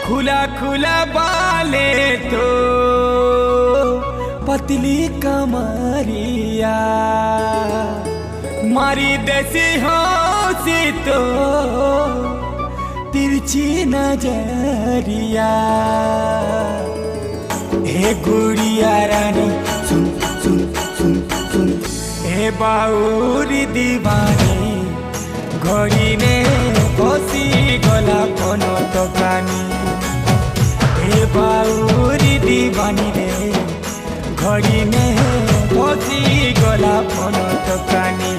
खुला खुला बाले तो पतली कमरिया मारी देसी हंसी तो तिरछी नजरिया। हे गुड़िया रानी सुन सुन सुन सुन, हे बाउरी दीवानी घड़ी ने बसी गला पन तकानी। हे बाउरी दीवानी रे घड़ी ने बसी गला पन तकानी।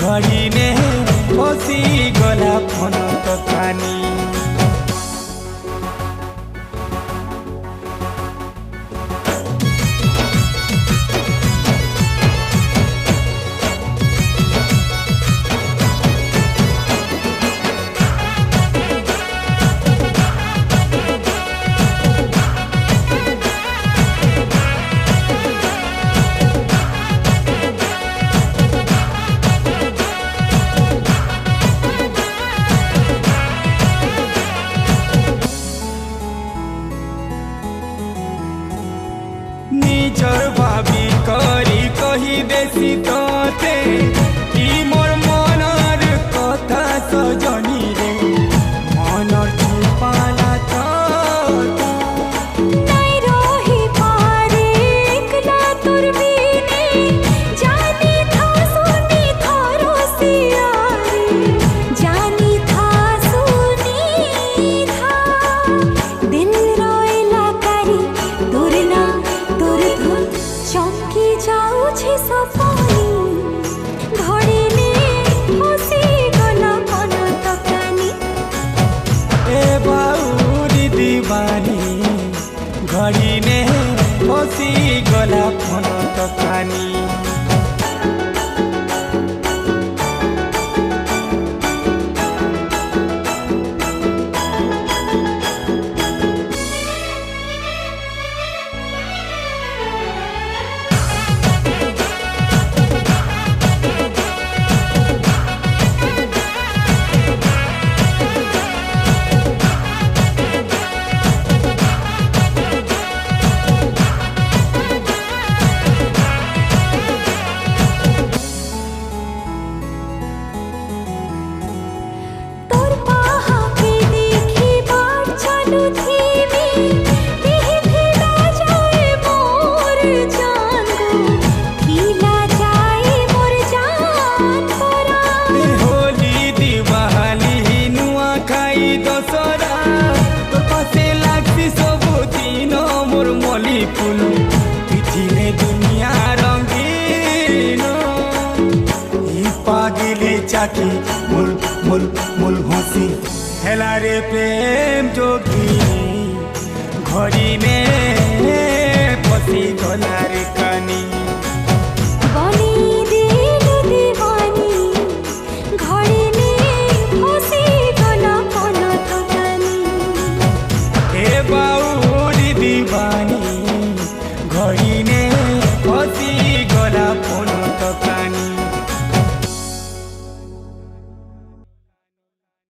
घड़ी ने बसी गला फोन तकानी। निजर भाभी करी कही बेसी तोते कि मोर मनर कथा सजनी रे मनर छुपाला तो নাই রহি পারে একলা তোর বিনে জানি থা শুনি থা রসিয়ারি জানি থা শুনি থা দিল রইলা কারি তোর না চমকি যাଉଛି সপনি ঘড়ি নে বসি গলা মন তকানি। ए बाउरी दीवानी घड़ी ने बसी गला फोन तकानी। चाकी मुल मुल मुल हंसी हेला रे प्रेम जोगी घड़ी में बसी गला रे कानी। বনি দিল দিবানি ঘড়ি নে বসি গলা মন তকানি। हे बाऊ